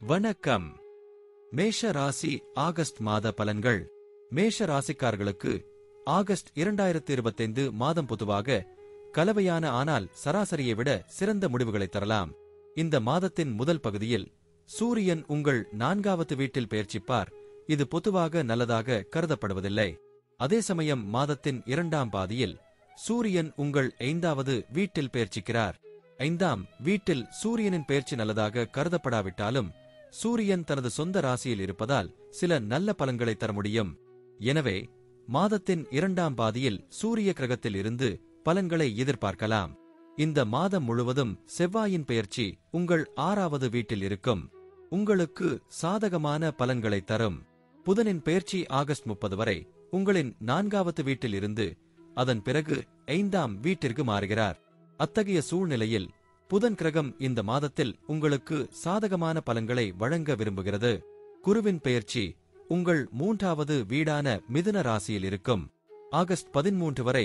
வணக்கம். மேஷ ராசி ஆகஸ்ட் மாத பலன்கள். மேஷ ராசிக்காரர்களுக்கு ஆகஸ்ட் 2025 மாதம் பொதுவாக கலவையான ஆனால் சராசரியை விட சிறந்த முடிவுகளை தரலாம். இந்த மாதத்தின் முதல் பகுதியில் சூரியன் உங்கள் 4வது வீட்டில் பெயர்ச்சிப்பார். இது பொதுவாக நல்லதாக கருதப்படுவதில்லை. அதே சமயம் மாதத்தின் 2ஆம் பாதியில் சூரியன் உங்கள் 5வது வீட்டில் பெயர்ச்சிக்கிறார். 5ஆம் வீட்டில் சூரியனின் பெயர்ச்சி நல்லதாக கருதப்படாவிட்டாலும் சூரியன் தனது சொந்த ராசியில் இருப்பதால் சில நல்ல பலன்களை தர முடியும். எனவே மாதத்தின் 2ஆம் பாதியில் சூரிய கிரகத்தில் இருந்து பலன்களை எதிர்பார்க்கலாம். இந்த மாதம் முழுவதும் செவ்வாயின் பெயர்ச்சி உங்கள் 6வது வீட்டில் இருக்கும். உங்களுக்கு சாதகமான பலன்களை தரும். புதனின் பெயர்ச்சி ஆகஸ்ட் 30 வரை உங்களின் 4வது வீட்டில் இருந்து அதன் பிறகு 5ஆம் வீட்டிற்கு மாறுகிறார். அத்தகைய சூழ்நிலையில் புதன் கிரகம் இந்த மாதத்தில் உங்களுக்கு சாதகமான பலன்களை வழங்க விரும்புகிறது. குருவின் பெயர்ச்சி உங்கள் 3வது வீடான மிதுன ராசியில் இருக்கும். ஆகஸ்ட் 13 வரை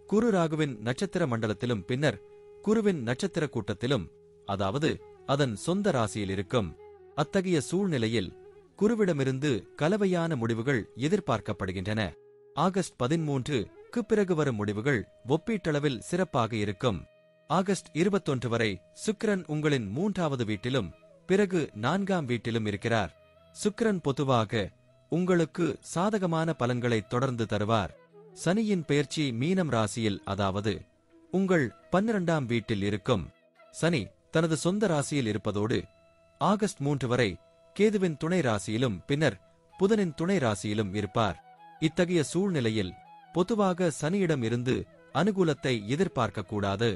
குரு ராகுவின் நட்சத்திர மண்டலத்திலும் பின்னர் குருவின் நட்சத்திர கூட்டத்திலும், அதாவது அதன் சொந்த ராசியில் இருக்கும். அத்தகைய சூழ்நிலையில் குருவிடமிருந்து கலவையான முடிவுகள் எதிர்பார்க்கப்படுகின்றன. ஆகஸ்ட் 13க்கு பிறகு வரும் முடிவுகள் ஒப்பீட்டளவில் சிறப்பாக இருக்கும். ஆகஸ்ட் 21 வரை சுக்கிரன் உங்களின் 3வது வீட்டிலும் பிறகு 4ஆம் வீட்டிலும் இருக்கிறார். சுக்கிரன் பொதுவாக உங்களுக்கு சாதகமான பலன்களை தொடர்ந்து தருவார். சனியின் பெயர்ச்சி மீனம் ராசியில், அதாவது உங்கள் 12ஆம் வீட்டில் இருக்கும். சனி தனது சொந்த ராசியில் இருப்பதோடு ஆகஸ்ட் 3 வரை கேதுவின் துணை ராசியிலும் பின்னர் புதனின் துணை ராசியிலும் இருப்பார். இத்தகைய சூழ்நிலையில் பொதுவாக சனியிடம் இருந்து அனுகூலத்தை எதிர்பார்க்கக்கூடாது.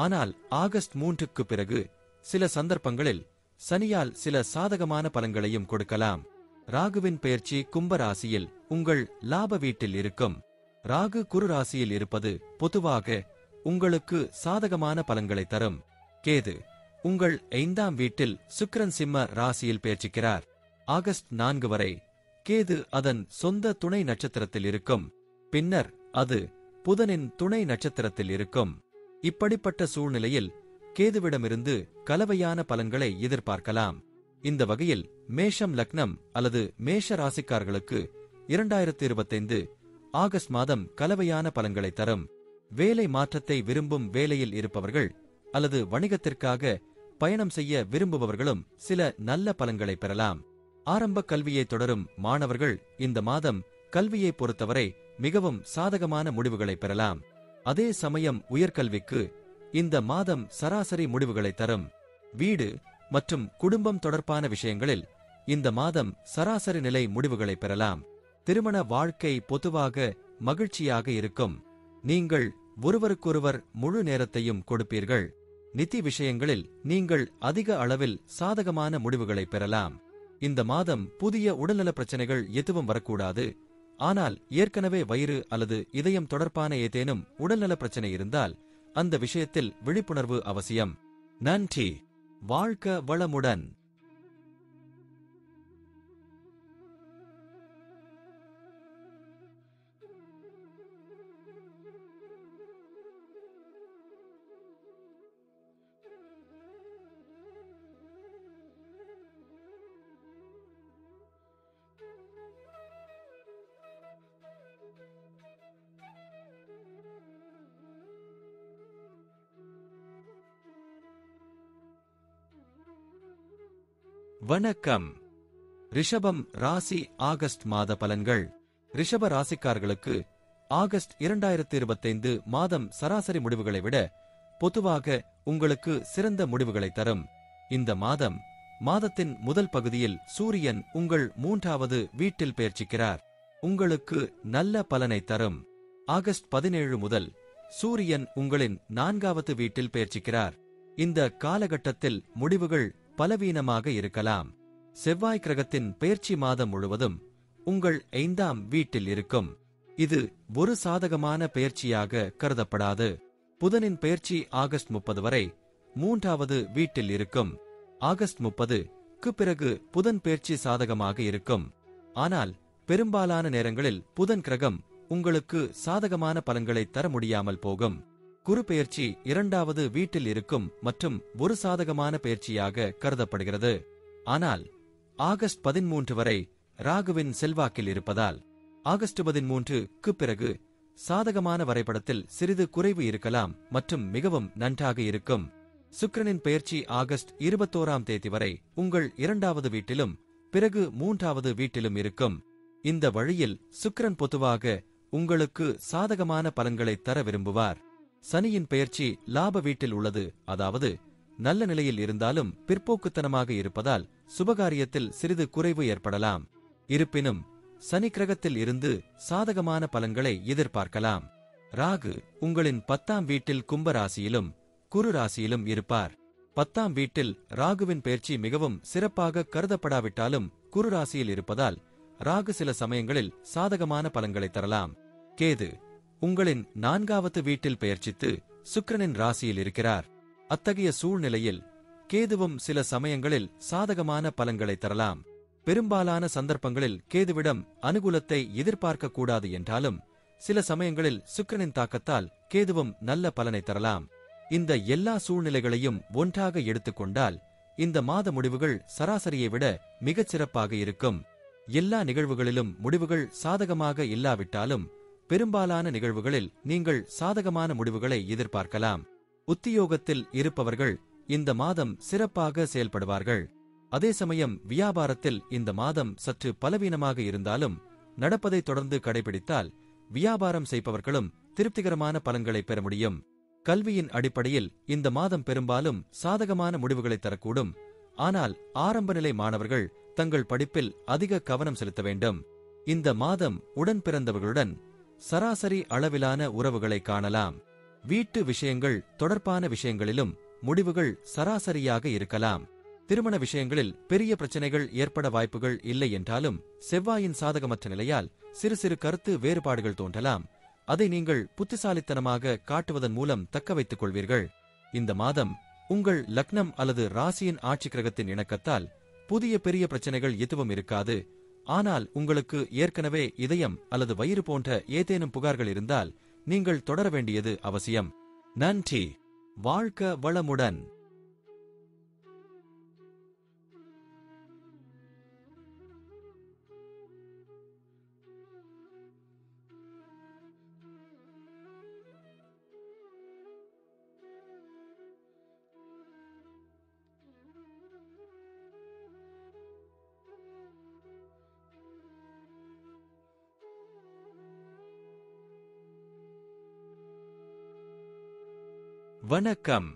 ஆனால் ஆகஸ்ட் 3க்கு பிறகு சில சந்தர்ப்பங்களில் சனியால் சில சாதகமான பலன்களையும் கொடுக்கலாம். ராகுவின் பெயர்ச்சி கும்ப ராசியில் உங்கள் லாப வீட்டில் இருக்கும். ராகு குரு ராசியில் இருப்பது பொதுவாக உங்களுக்கு சாதகமான பலன்களை தரும். கேது உங்கள் 5ஆம் வீட்டில் சுக்கிரன் சிம்ம ராசியில் பெயர்ச்சிக்கிறார். ஆகஸ்ட் 4 வரை கேது அதன் சொந்த துணை நட்சத்திரத்தில் இருக்கும். பின்னர் அது புதனின் துணை நட்சத்திரத்தில் இருக்கும். இப்படிப்பட்ட சூழ்நிலையில் கேதுவிடமிருந்து கலவையான பலன்களை எதிர்பார்க்கலாம். இந்த வகையில் மேஷம் லக்னம் அல்லது மேஷ ராசிக்காரர்களுக்கு 2025 ஆகஸ்ட் மாதம் கலவையான பலன்களை தரும். வேலை மாற்றத்தை விரும்பும் வேலையில் இருப்பவர்கள் அல்லது வணிகத்திற்காக பயணம் செய்ய விரும்புபவர்களும் சில நல்ல பலன்களை பெறலாம். ஆரம்ப கல்வியை தொடரும் மாணவர்கள் இந்த மாதம் கல்வியை பொறுத்தவரை மிகவும் சாதகமான முடிவுகளை பெறலாம். அதே சமயம் உயர்கல்விக்கு இந்த மாதம் சராசரி முடிவுகளை தரும். வீடு மற்றும் குடும்பம் தொடர்பான விஷயங்களில் இந்த மாதம் சராசரி நிலை முடிவுகளை பெறலாம். திருமண வாழ்க்கை பொதுவாக மகிழ்ச்சியாக இருக்கும். நீங்கள் ஒருவருக்கொருவர் முழு நேரத்தையும் கொடுப்பீர்கள். நிதி விஷயங்களில் நீங்கள் அதிக அளவில் சாதகமான முடிவுகளை பெறலாம். இந்த மாதம் புதிய உடல்நல பிரச்சனைகள் எதுவும் வரக்கூடாது. ஆனால் ஏற்கனவே வயிறு அல்லது இதயம் தொடர்பான ஏதேனும் உடல்நல பிரச்சனை இருந்தால் அந்த விஷயத்தில் விழிப்புணர்வு அவசியம். நன்றி. வாழ்க வளமுடன். வணக்கம். ரிஷபம் ராசி ஆகஸ்ட் மாத பலன்கள். ரிஷப ராசிக்காரர்களுக்கு ஆகஸ்ட் 2025 மாதம் சராசரி முடிவுகளை விட பொதுவாக உங்களுக்கு சிறந்த முடிவுகளை தரும். இந்த மாதத்தின் முதல் பகுதியில் சூரியன் உங்கள் 3வது வீட்டில் பெயர்ச்சிக்கிறார். உங்களுக்கு நல்ல பலனை தரும். ஆகஸ்ட் 17 முதல் சூரியன் உங்களின் 4வது வீட்டில் பெயர்ச்சிக்கிறார். இந்த காலகட்டத்தில் முடிவுகள் பலவீனமாக இருக்கலாம். செவ்வாய் கிரகத்தின் பெயர்ச்சி மாதம் முழுவதும் உங்கள் 5ஆம் வீட்டில் இருக்கும். இது ஒரு சாதகமான பெயர்ச்சியாக கருதப்படாது. புதனின் பெயர்ச்சி ஆகஸ்ட் 30 வரை 3வது வீட்டில் இருக்கும். ஆகஸ்ட் 30க்கு பிறகு புதன் பெயர்ச்சி சாதகமாக இருக்கும். ஆனால் பெரும்பாலான நேரங்களில் புதன் கிரகம் உங்களுக்கு சாதகமான பலன்களை தர முடியாமல் போகும். குரு பெயர்ச்சி 2வது வீட்டில் இருக்கும் மற்றும் ஒரு சாதகமான பெயர்ச்சியாக கருதப்படுகிறது. ஆனால் ஆகஸ்ட் 13 வரை ராகுவின் செல்வாக்கில் இருப்பதால் ஆகஸ்ட் 13க்கு பிறகு சாதகமான வரைபடத்தில் சிறிது குறைவு இருக்கலாம் மற்றும் மிகவும் நன்றாக இருக்கும். சுக்கிரனின் பெயர்ச்சி ஆகஸ்ட் 21ஆம் தேதி வரை உங்கள் 2வது வீட்டிலும் பிறகு 3வது வீட்டிலும் இருக்கும். இந்த வழியில் சுக்கிரன் பொதுவாக உங்களுக்கு சாதகமான பலன்களை தர விரும்புவார். சனியின் பெயர்ச்சி லாப வீட்டில் உள்ளது, அதாவது நல்ல நிலையில் இருந்தாலும் பிற்போக்குத்தனமாக இருப்பதால் சுபகாரியத்தில் சிறிது குறைவு ஏற்படலாம். இருப்பினும் சனி கிரகத்தில் இருந்து சாதகமான பலன்களை எதிர்பார்க்கலாம். ராகு உங்களின் 10ஆம் வீட்டில் கும்ப ராசியிலும் குரு ராசியிலும் இருப்பார். 10ஆம் வீட்டில் ராகுவின் பெயர்ச்சி மிகவும் சிறப்பாக கருதப்படாவிட்டாலும் குரு ராசியில் இருப்பதால் ராகு சில சமயங்களில் சாதகமான பலன்களை தரலாம். கேது உங்களின் 4வது வீட்டில் பெயர்ச்சித்து சுக்கிரனின் ராசியில் இருக்கிறார். அத்தகைய சூழ்நிலையில் கேதுவும் சில சமயங்களில் சாதகமான பலன்களை தரலாம். பெரும்பாலான சந்தர்ப்பங்களில் கேதுவிடம் அனுகூலத்தை எதிர்பார்க்கக்கூடாது என்றாலும் சில சமயங்களில் சுக்கிரனின் தாக்கத்தால் கேதுவும் நல்ல பலனை தரலாம். இந்த எல்லா சூழ்நிலைகளையும் ஒன்றாக எடுத்துக்கொண்டால் இந்த மாத முடிவுகள் சராசரியை விட மிகச் சிறப்பாக இருக்கும். எல்லா நிகழ்வுகளிலும் முடிவுகள் சாதகமாக இல்லாவிட்டாலும் பெரும்பாலான நிகழ்வுகளில் நீங்கள் சாதகமான முடிவுகளை எதிர்பார்க்கலாம். உத்தியோகத்தில் இருப்பவர்கள் இந்த மாதம் சிறப்பாக செயல்படுவார்கள். அதே சமயம் வியாபாரத்தில் இந்த மாதம் சற்று பலவீனமாக இருந்தாலும் நடப்பதை தொடர்ந்து கடைபிடித்தால் வியாபாரம் செய்பவர்களும் திருப்திகரமான பலன்களை பெற முடியும். கல்வியின் அடிப்படையில் இந்த மாதம் பெரும்பாலும் சாதகமான முடிவுகளை தரக்கூடும். ஆனால் ஆரம்ப நிலை மாணவர்கள் தங்கள் படிப்பில் அதிக கவனம் செலுத்த வேண்டும். இந்த மாதம் உடன் பிறந்தவர்களுடன் சராசரி அளவிலான உறவுகளை காணலாம். வீட்டு விஷயங்கள் தொடர்பான விஷயங்களிலும் முடிவுகள் சராசரியாக இருக்கலாம். திருமண விஷயங்களில் பெரிய பிரச்சனைகள் ஏற்பட வாய்ப்புகள் இல்லை என்றாலும் செவ்வாயின் சாதகமற்ற நிலையால் சிறு சிறு கருத்து வேறுபாடுகள் தோன்றலாம். அதை நீங்கள் புத்திசாலித்தனமாக காட்டுவதன் மூலம் தக்க வைத்துக் கொள்வீர்கள். இந்த மாதம் உங்கள் லக்னம் அல்லது ராசியின் ஆட்சி கிரகத்தின் இணக்கத்தால் புதிய பெரிய பிரச்சனைகள் எதுவும் இருக்காது. ஆனால் உங்களுக்கு ஏற்கனவே இதயம் அல்லது வயிறு போன்ற ஏதேனும் புகார்கள் இருந்தால் நீங்கள் தொடர வேண்டியது அவசியம். நன்றி. வாழ்க வளமுடன். வணக்கம்.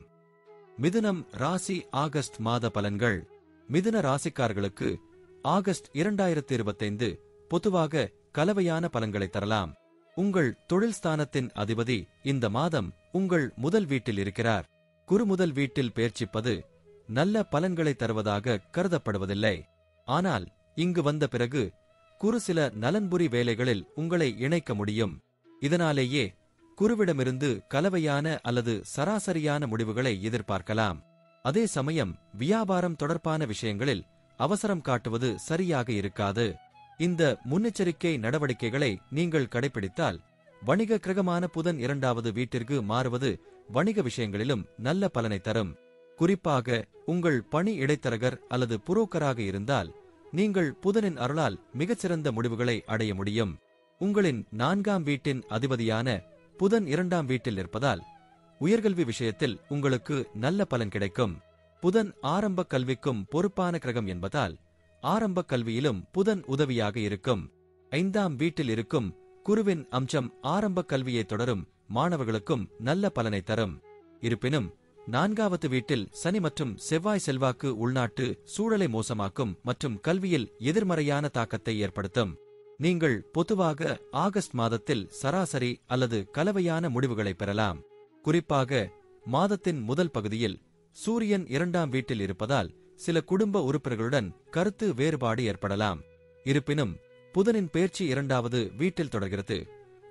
மிதுனம் ராசி ஆகஸ்ட் மாத பலன்கள். மிதுன ராசிக்காரர்களுக்கு ஆகஸ்ட் 2025 பொதுவாக கலவையான பலன்களை தரலாம். உங்கள் தொழில் ஸ்தானத்தின் அதிபதி இந்த மாதம் உங்கள் முதல் வீட்டில் இருக்கிறார். குரு முதல் வீட்டில் பெயர்ச்சிப்பது நல்ல பலன்களை தருவதாக கருதப்படுவதில்லை. ஆனால் இங்கு வந்த பிறகு குரு சில நலன்புரி வேலைகளில் உங்களை இணைக்க முடியும். இதனாலேயே குருவிடமிருந்து கலவையான அல்லது சராசரியான முடிவுகளை எதிர்பார்க்கலாம். அதே சமயம் வியாபாரம் தொடர்பான விஷயங்களில் அவசரம் காட்டுவது சரியாக இருக்காது. இந்த முன்னெச்சரிக்கை நடவடிக்கைகளை நீங்கள் கடைபிடித்தால் வணிக கிரகமான புதன் 2வது வீட்டிற்கு மாறுவது வணிக விஷயங்களிலும் நல்ல பலனை தரும். குறிப்பாக உங்கள் பணி இடைத்தரகர் அல்லது புரோக்கராக இருந்தால் நீங்கள் புதனின் அருளால் மிகச்சிறந்த முடிவுகளை அடைய முடியும். உங்களின் 4ஆம் வீட்டின் அதிபதியான புதன் 2ஆம் வீட்டில் இருப்பதால் உயர்கல்வி விஷயத்தில் உங்களுக்கு நல்ல பலன் கிடைக்கும். புதன் ஆரம்ப கல்விக்கும் பொறுப்பான கிரகம் என்பதால் ஆரம்ப கல்வியிலும் புதன் உதவியாக இருக்கும். 5ஆம் வீட்டில் இருக்கும் குருவின் அம்சம் ஆரம்ப கல்வியை தொடரும் மாணவர்களுக்கும் நல்ல பலனை தரும். இருப்பினும் 4வது வீட்டில் சனி மற்றும் செவ்வாய் செல்வாக்கு உள்நாட்டு சூழலை மோசமாக்கும் மற்றும் கல்வியில் எதிர்மறையான தாக்கத்தை ஏற்படுத்தும். நீங்கள் பொதுவாக ஆகஸ்ட் மாதத்தில் சராசரி அல்லது கலவையான முடிவுகளை பெறலாம். குறிப்பாக மாதத்தின் முதல் பகுதியில் சூரியன் 2ஆம் வீட்டில் இருப்பதால் சில குடும்ப உறுப்பினர்களுடன் கருத்து வேறுபாடு ஏற்படலாம். இருப்பினும் புதனின் பெயர்ச்சி 2வது வீட்டில் தொடர்கிறது.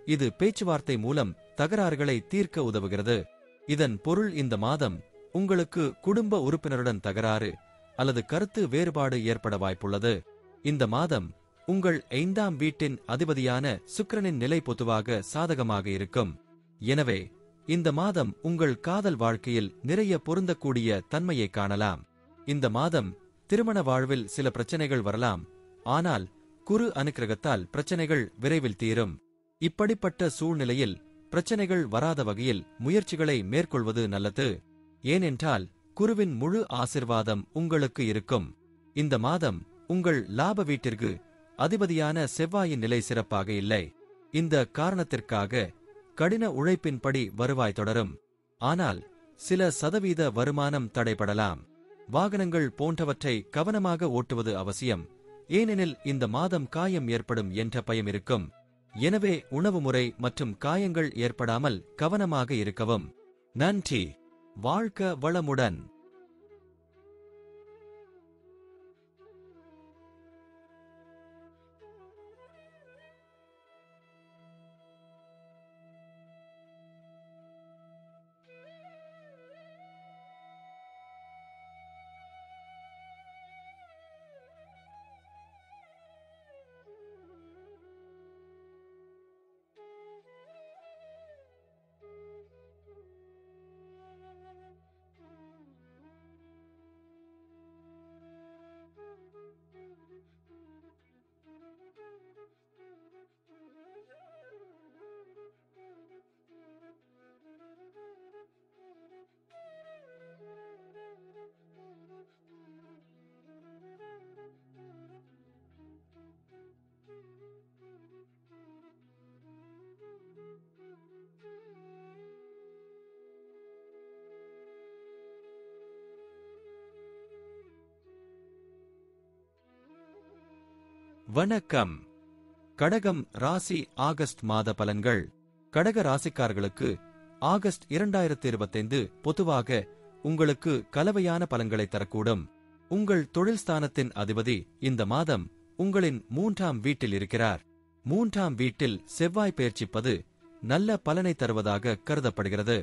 இது பேச்சுவார்த்தை மூலம் தகராறுகளை தீர்க்க உதவுகிறது. இதன் பொருள் இந்த மாதம் உங்களுக்கு குடும்ப உறுப்பினருடன் தகராறு அல்லது கருத்து வேறுபாடு ஏற்பட வாய்ப்புள்ளது. இந்த மாதம் உங்கள் 5ஆம் வீட்டின் அதிபதியான சுக்கிரனின் நிலை பொதுவாக சாதகமாக இருக்கும். எனவே இந்த மாதம் உங்கள் காதல் வாழ்க்கையில் நிறைய பொருந்தக்கூடிய தன்மையை காணலாம். இந்த மாதம் திருமண வாழ்வில் சில பிரச்சனைகள் வரலாம், ஆனால் குரு அனுக்கிரகத்தால் பிரச்சனைகள் விரைவில் தீரும். இப்படிப்பட்ட சூழ்நிலையில் பிரச்சனைகள் வராத வகையில் முயற்சிகளை மேற்கொள்வது நல்லது. ஏனென்றால் குருவின் முழு ஆசிர்வாதம் உங்களுக்கு இருக்கும். இந்த மாதம் உங்கள் லாப வீட்டிற்கு அதிபதியான செவ்வாயின் நிலை சிறப்பாக இல்லை. இந்த காரணத்திற்காக கடின உழைப்பின்படி வருவாய் தொடரும். ஆனால் சில சதவீத வருமானம் தடைபடலாம். வாகனங்கள் போன்றவற்றை கவனமாக ஓட்டுவது அவசியம். ஏனெனில் இந்த மாதம் காயம் ஏற்படும் என்ற பயம் இருக்கும். எனவே உணவு முறை மற்றும் காயங்கள் ஏற்படாமல் கவனமாக இருக்கவும். நன்றி. வாழ்க வளமுடன். வணக்கம். கடகம் ராசி ஆகஸ்ட் மாத பலன்கள். கடக ராசிக்காரர்களுக்கு ஆகஸ்ட் 2025 பொதுவாக உங்களுக்கு கலவையான பலன்களை தரக்கூடும். உங்கள் தொழில் ஸ்தானத்தின் அதிபதி இந்த மாதம் உங்களின் 3ஆம் வீட்டில் இருக்கிறார். 3ஆம் வீட்டில் செவ்வாய் பெயர்ச்சிப்பது நல்ல பலனை தருவதாக கருதப்படுகிறது.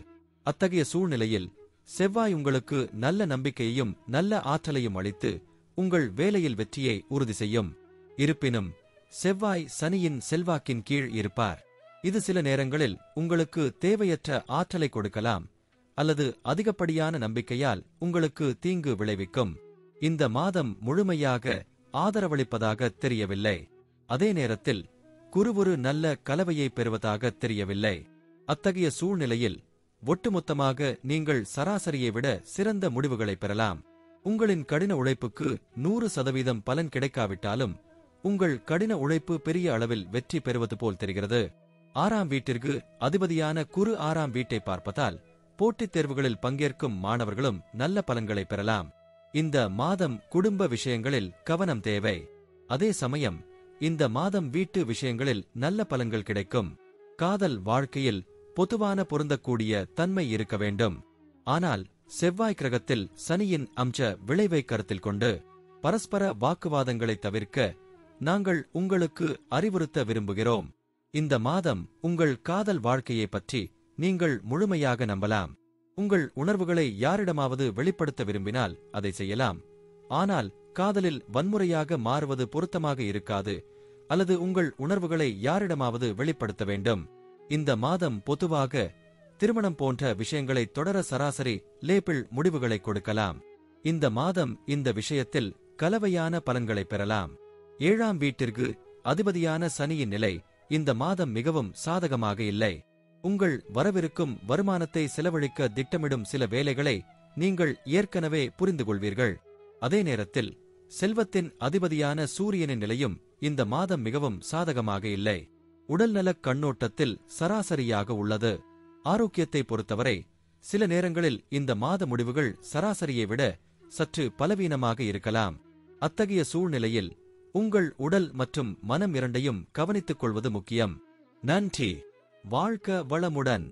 அத்தகைய சூழ்நிலையில் செவ்வாய் உங்களுக்கு நல்ல நம்பிக்கையையும் நல்ல ஆற்றலையும் அளித்து உங்கள் வேலையில் வெற்றியை உறுதி செய்யும். இருப்பினும் செவ்வாய் சனியின் செல்வாக்கின் கீழ் இருப்பார். இது சில நேரங்களில் உங்களுக்கு தேவையற்ற ஆற்றலை கொடுக்கலாம் அல்லது அதிகப்படியான நம்பிக்கையால் உங்களுக்கு தீங்கு விளைவிக்கும். இந்த மாதம் முழுமையாக ஆதரவளிப்பதாக தெரியவில்லை. அதே நேரத்தில் குரு ஒரு நல்ல கலவையை பெறுவதாக தெரியவில்லை. அத்தகைய சூழ்நிலையில் ஒட்டுமொத்தமாக நீங்கள் சராசரியை விட சிறந்த முடிவுகளை பெறலாம். உங்களின் கடின உழைப்புக்கு 100% பலன் கிடைக்காவிட்டாலும் உங்கள் கடின உழைப்பு பெரிய அளவில் வெற்றி பெறுவது போல் தெரிகிறது. 6ஆம் வீட்டிற்கு அதிபதியான குரு 6ஆம் வீட்டை பார்ப்பதால் போட்டித் தேர்வுகளில் பங்கேற்கும் மாணவர்களும் நல்ல பலன்களை பெறலாம். இந்த மாதம் குடும்ப விஷயங்களில் கவனம் தேவை. அதே சமயம் இந்த மாதம் வீட்டு விஷயங்களில் நல்ல பலன்கள் கிடைக்கும். காதல் வாழ்க்கையில் பொதுவான பொருந்தக்கூடிய தன்மை இருக்க வேண்டும். ஆனால் செவ்வாய் கிரகத்தில் சனியின் அம்ச விளைவை கருத்தில் கொண்டு பரஸ்பர வாக்குவாதங்களை தவிர்க்க நாங்கள் உங்களுக்கு அறிவுறுத்த விரும்புகிறோம். இந்த மாதம் உங்கள் காதல் வாழ்க்கையை பற்றி நீங்கள் முழுமையாக நம்பலாம். உங்கள் உணர்வுகளை யாரிடமாவது வெளிப்படுத்த விரும்பினால் அதை செய்யலாம். ஆனால் காதலில் வன்முறையாக மாறுவது பொருத்தமாக இருக்காது, அல்லது உங்கள் உணர்வுகளை யாரிடமாவது வெளிப்படுத்த வேண்டும். இந்த மாதம் பொதுவாக திருமணம் போன்ற விஷயங்களை தொடர சராசரி லேபிள் முடிவுகளை கொடுக்கலாம். இந்த மாதம் இந்த விஷயத்தில் கலவையான பலன்களை பெறலாம். 7ஆம் வீட்டிற்கு அதிபதியான சனியின் நிலை இந்த மாதம் மிகவும் சாதகமாக இல்லை. உங்கள் வரவிருக்கும் வருமானத்தை செலவழிக்க திட்டமிடும் சில வேலைகளை நீங்கள் ஏற்கனவே புரிந்து கொள்வீர்கள். அதே நேரத்தில் செல்வத்தின் அதிபதியான சூரியனின் நிலையும் இந்த மாதம் மிகவும் சாதகமாக இல்லை. உடல்நலக் கண்ணோட்டத்தில் சராசரியாக உள்ளது. ஆரோக்கியத்தை பொறுத்தவரை சில நேரங்களில் இந்த மாத முடிவுகள் சராசரியை விட சற்று பலவீனமாக இருக்கலாம். அத்தகைய சூழ்நிலையில் உங்கள் உடல் மற்றும் மனம் இரண்டையும் கவனித்துக் கொள்வது முக்கியம். நன்றி. வாழ்க வளமுடன்.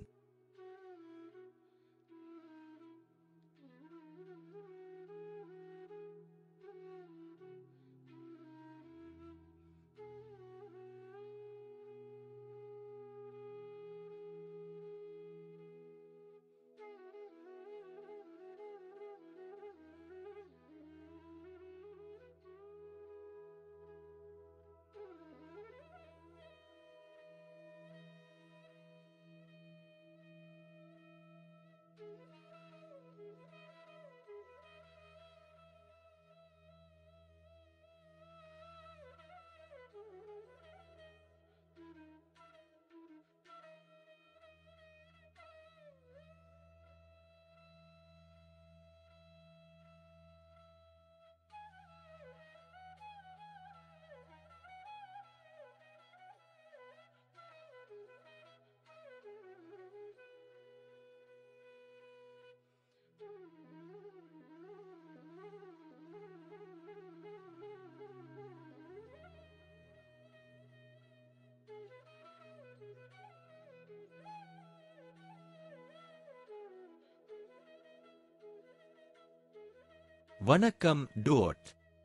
வணக்கம் டூட்.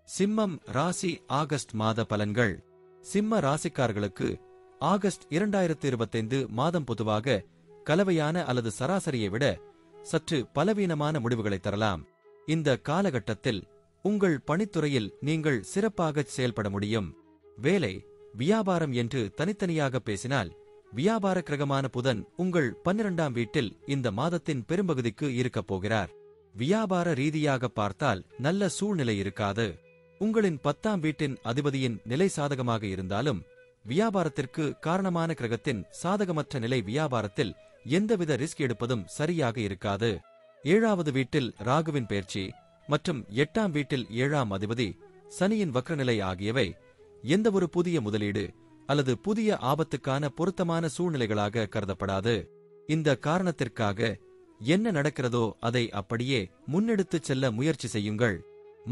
சிம்மம் ராசி ஆகஸ்ட் மாத பலன்கள். சிம்ம ராசிக்காரர்களுக்கு ஆகஸ்ட் 2025 மாதம் பொதுவாக கலவையான அல்லது சராசரியை விட சற்று பலவீனமான முடிவுகளை தரலாம். இந்த காலகட்டத்தில் உங்கள் பணித்துறையில் நீங்கள் சிறப்பாக செயல்பட முடியும். வேலை, வியாபாரம் என்று தனித்தனியாக பேசினால், வியாபார கிரகமான புதன் உங்கள் 12ஆம் வீட்டில் இந்த மாதத்தின் பெரும்பகுதிக்கு இருக்கப் போகிறார். வியாபார ரீதியாக பார்த்தால் நல்ல சூழ்நிலை இருக்காது. உங்களின் 10ஆம் வீட்டின் அதிபதியின் நிலை சாதகமாக இருந்தாலும், வியாபாரத்திற்கு காரணமான கிரகத்தின் சாதகமற்ற நிலை வியாபாரத்தில் எந்தவித ரிஸ்க் எடுப்பதும் சரியாக இருக்காது. 7வது வீட்டில் ராகுவின் பெயர்ச்சி மற்றும் 8ஆம் வீட்டில் 7ஆம் அதிபதி சனியின் வக்ரநிலை ஆகியவை எந்தவொரு புதிய முதலீடு அல்லது புதிய ஆபத்துக்கான பொருத்தமான சூழ்நிலைகளாக கருதப்படாது. இந்த காரணத்திற்காக என்ன நடக்கிறதோ அதை அப்படியே முன்னெடுத்துச் செல்ல முயற்சி செய்யுங்கள்.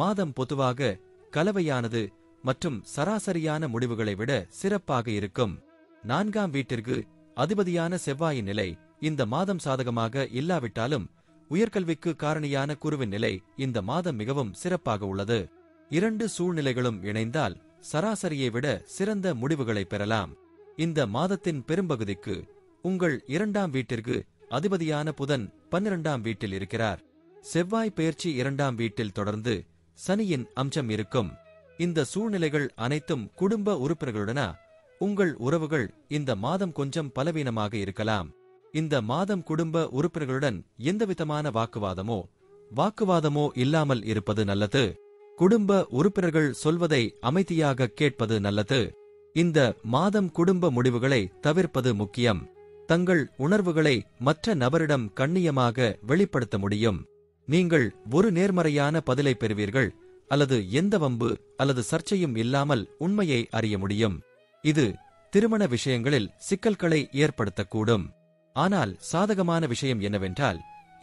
மாதம் பொதுவாக கலவையானது மற்றும் சராசரியான முடிவுகளை விட சிறப்பாக இருக்கும். 4ஆம் வீட்டிற்கு அதிபதியான செவ்வாயின் நிலை இந்த மாதம் சாதகமாக இல்லாவிட்டாலும், உயர்கல்விக்கு காரணியான குருவின் நிலை இந்த மாதம் மிகவும் சிறப்பாக உள்ளது. 2 சூழ்நிலைகளும் இணைந்தால் சராசரியை விட சிறந்த முடிவுகளை பெறலாம். இந்த மாதத்தின் பெரும்பகுதிக்கு உங்கள் 2ஆம் வீட்டிற்கு அதிபதியான புதன் 12ஆம் வீட்டில் இருக்கிறார். செவ்வாய் பெயர்ச்சி 2ஆம் வீட்டில் தொடர்ந்து சனியின் அம்சம் இருக்கும். இந்த சூழ்நிலைகள் அனைத்தும் குடும்ப உறுப்பினர்களுடனா உங்கள் உறவுகள் இந்த மாதம் கொஞ்சம் பலவீனமாக இருக்கலாம். இந்த மாதம் குடும்ப உறுப்பினர்களுடன் எந்தவிதமான வாக்குவாதமோ இல்லாமல் இருப்பது நல்லது. குடும்ப உறுப்பினர்கள் சொல்வதை அமைதியாக கேட்பது நல்லது. இந்த மாதம் குடும்ப முடிவுகளை தவிர்ப்பது முக்கியம். தங்கள் உணர்வுகளை மற்ற நபரிடம் கண்ணியமாக வெளிப்படுத்த முடியும். நீங்கள் ஒரு நேர்மறையான பதிலை பெறுவீர்கள் அல்லது எந்த வம்பு அல்லது சர்ச்சையும் இல்லாமல் உண்மையை அறிய முடியும். இது திருமண விஷயங்களில் சிக்கல்களை ஏற்படுத்தக்கூடும். ஆனால் சாதகமான விஷயம் என்னவென்றால்,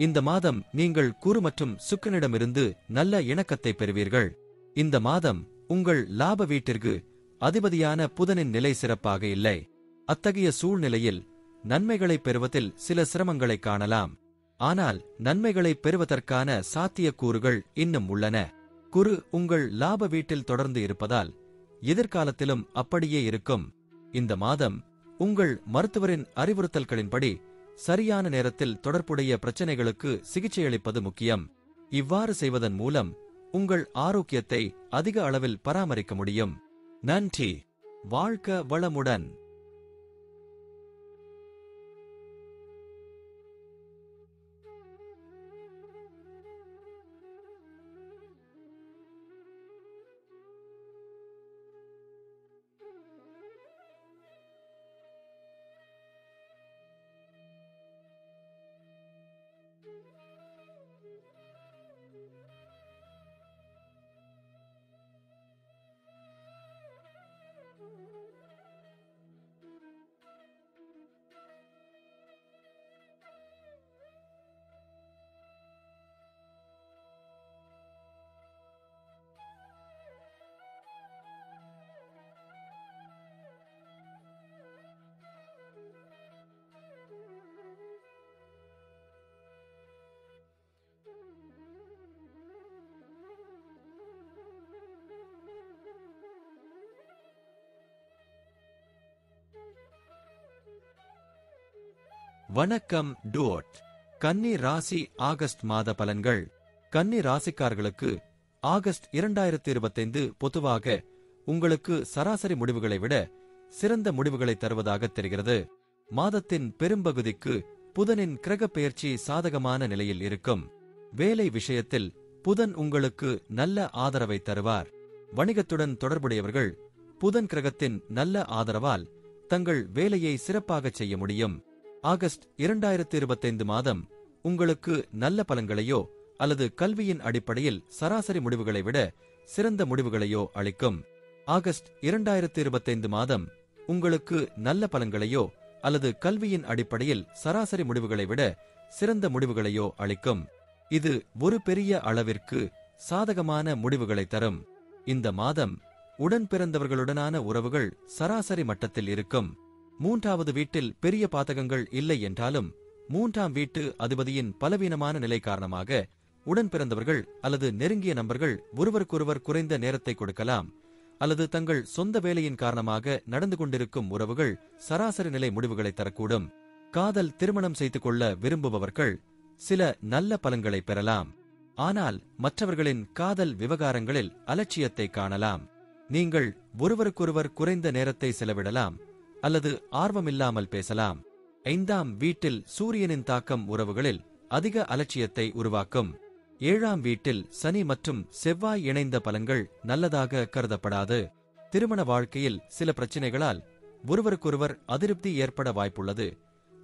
இந்த மாதம் நீங்கள் குரு மற்றும் சுக்கிரனிடமிருந்து நல்ல இணக்கத்தை பெறுவீர்கள். இந்த மாதம் உங்கள் லாப வீட்டிற்கு அதிபதியான புதனின் நிலை சிறப்பாக இல்லை. அத்தகைய சூழ்நிலையில் நன்மைகளை பெறுவதில் சில சிரமங்களை காணலாம். ஆனால் நன்மைகளை பெறுவதற்கான சாத்தியக்கூறுகள் இன்னும் உள்ளன. குரு உங்கள் லாப வீட்டில் தொடர்ந்து இருப்பதால் எதிர்காலத்திலும் அப்படியே இருக்கும். இந்த மாதம் உங்கள் மருத்துவரின் அறிவுறுத்தல்களின்படி சரியான நேரத்தில் தொடர்புடைய பிரச்சனைகளுக்கு சிகிச்சையளிப்பது முக்கியம். இவ்வாறு செய்வதன் மூலம் உங்கள் ஆரோக்கியத்தை அதிக அளவில் பராமரிக்க முடியும். நன்றி. வாழ்க வளமுடன். வணக்கம் டூட். கன்னி ராசி ஆகஸ்ட் மாத பலன்கள். கன்னி ராசிக்காரர்களுக்கு ஆகஸ்ட் 2025 பொதுவாக உங்களுக்கு சராசரி முடிவுகளை விட சிறந்த முடிவுகளை தருவதாக தெரிகிறது. மாதத்தின் பெரும்பகுதிக்கு புதனின் கிரக பெயர்ச்சி சாதகமான நிலையில் இருக்கும். வேலை விஷயத்தில் புதன் உங்களுக்கு நல்ல ஆதரவை தருவார். வணிகத்துடன் தொடர்புடையவர்கள் புதன் கிரகத்தின் நல்ல ஆதரவால் தங்கள் வேலையை சிறப்பாகச் செய்ய முடியும். ஆகஸ்ட் 2025 மாதம் உங்களுக்கு நல்ல பலன்களையோ அல்லது கல்வியின் அடிப்படையில் சராசரி முடிவுகளை விட சிறந்த முடிவுகளையோ அளிக்கும். ஆகஸ்ட் 2025 மாதம் உங்களுக்கு நல்ல பலன்களையோ அல்லது கல்வியின் அடிப்படையில் சராசரி முடிவுகளை விட சிறந்த முடிவுகளையோ அளிக்கும். இது ஒரு பெரிய அளவிற்கு சாதகமான முடிவுகளை தரும். இந்த மாதம் உடன் பிறந்தவர்களுடனான உறவுகள் சராசரி மட்டத்தில் இருக்கும். 3வது வீட்டில் பெரிய பாதகங்கள் இல்லை என்றாலும் 3ஆம் வீட்டு அதிபதியின் பலவீனமான நிலை காரணமாக உடன் பிறந்தவர்கள் அல்லது நெருங்கிய நண்பர்கள் ஒருவருக்கொருவர் குறைந்த நேரத்தை கொடுக்கலாம், அல்லது தங்கள் சொந்த வேலையின் காரணமாக நடந்து கொண்டிருக்கும் உறவுகள் சராசரி நிலை முடிவுகளை தரக்கூடும். காதல் திருமணம் செய்து கொள்ள விரும்புபவர்கள் சில நல்ல பலன்களை பெறலாம். ஆனால் மற்றவர்களின் காதல் விவகாரங்களில் அலட்சியத்தை காணலாம். நீங்கள் ஒருவருக்கொருவர் குறைந்த நேரத்தை செலவிடலாம் அல்லது ஆர்வமில்லாமல் பேசலாம். 5ஆம் வீட்டில் சூரியனின் தாக்கம் உறவுகளில் அதிக அலட்சியத்தை உருவாக்கும். 7ஆம் வீட்டில் சனி மற்றும் செவ்வாய் இணைந்த பலன்கள் நல்லதாக கருதப்படாது. திருமண வாழ்க்கையில் சில பிரச்சினைகளால் ஒருவருக்கொருவர் அதிருப்தி ஏற்பட வாய்ப்புள்ளது,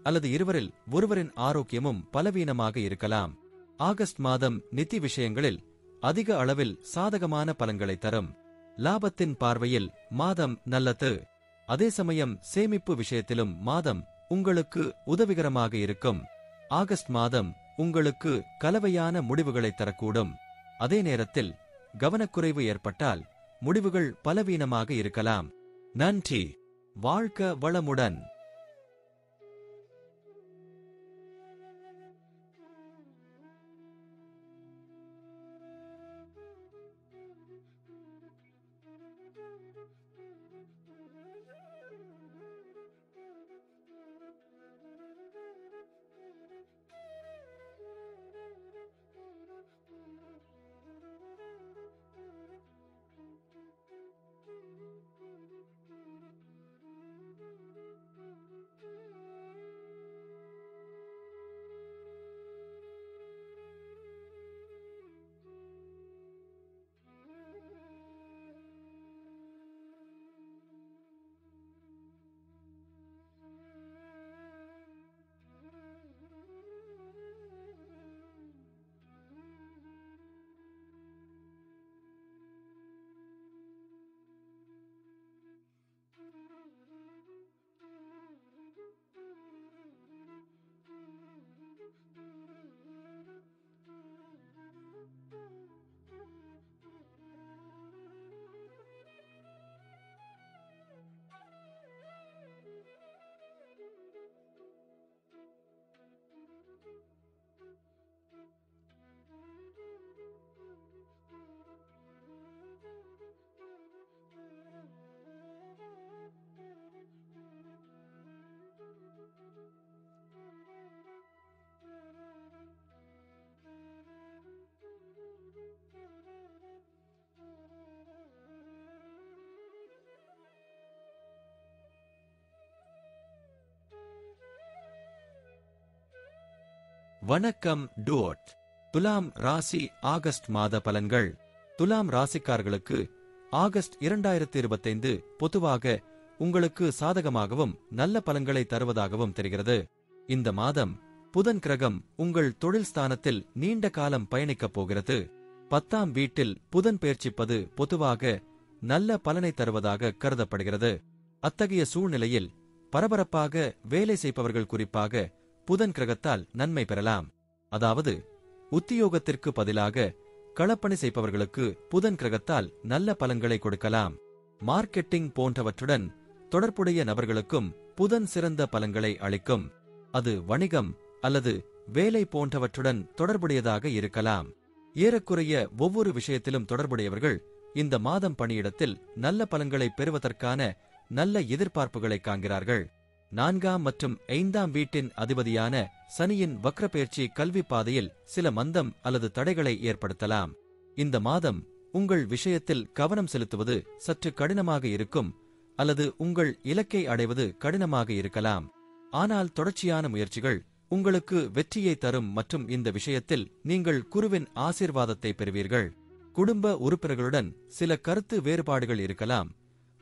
அல்லது இருவரில் ஒருவரின் ஆரோக்கியமும் பலவீனமாக இருக்கலாம். ஆகஸ்ட் மாதம் நிதி விஷயங்களில் அதிக அளவில் சாதகமான பலன்களை தரும். லாபத்தின் பார்வையில் மாதம் நல்லது. அதே சமயம் சேமிப்பு விஷயத்திலும் மாதம் உங்களுக்கு உதவிகரமாக இருக்கும். ஆகஸ்ட் மாதம் உங்களுக்கு கலவையான முடிவுகளை தரக்கூடும். அதே நேரத்தில் கவனக்குறைவு ஏற்பட்டால் முடிவுகள் பலவீனமாக இருக்கலாம். நன்றி. வாழ்க வளமுடன். வணக்கம் டூட். துலாம் ராசி ஆகஸ்ட் மாத பலன்கள். துலாம் ராசிக்காரர்களுக்கு ஆகஸ்ட் 2025 பொதுவாக உங்களுக்கு சாதகமாகவும் நல்ல பலன்களை தருவதாகவும் தெரிகிறது. இந்த மாதம் புதன் கிரகம் உங்கள் தொழில் ஸ்தானத்தில் நீண்ட காலம் பயணிக்கப் போகிறது. 10ஆம் வீட்டில் புதன் பெயர்ச்சிப்பது பொதுவாக நல்ல பலனை தருவதாக கருதப்படுகிறது. அத்தகைய சூழ்நிலையில் பரபரப்பாக வேலை செய்பவர்கள் குறிப்பாக புதன் கிரகத்தால் நன்மை பெறலாம். அதாவது உத்தியோகத்திற்கு பதிலாக களப்பணி செய்பவர்களுக்கு புதன் கிரகத்தால் நல்ல பலன்களை கொடுக்கலாம். மார்க்கெட்டிங் போன்றவற்றுடன் தொடர்புடைய நபர்களுக்கும் புதன் சிறந்த பலன்களை அளிக்கும். அது வணிகம் அல்லது வேலை போன்றவற்றுடன் தொடர்புடையதாக இருக்கலாம். ஏறக்குறைய ஒவ்வொரு விஷயத்திலும் தொடர்புடையவர்கள் இந்த மாதம் பணியிடத்தில் நல்ல பலன்களை பெறுவதற்கான நல்ல எதிர்பார்ப்புகளை காண்கிறார்கள். 4ஆம் மற்றும் 5ஆம் வீட்டின் அதிபதியான சனியின் வக்ரப்பெயர்ச்சி கல்வி பாதையில் சில மந்தம் அல்லது தடைகளை ஏற்படுத்தலாம். இந்த மாதம் உங்கள் விஷயத்தில் கவனம் செலுத்துவது சற்று கடினமாக இருக்கும், அல்லது உங்கள் இலக்கை அடைவது கடினமாக இருக்கலாம். ஆனால் தொடர்ச்சியான முயற்சிகள் உங்களுக்கு வெற்றியை தரும் மற்றும் இந்த விஷயத்தில் நீங்கள் குருவின் ஆசீர்வாதத்தை பெறுவீர்கள். குடும்ப உறுப்பினர்களுடன் சில கருத்து வேறுபாடுகள் இருக்கலாம்,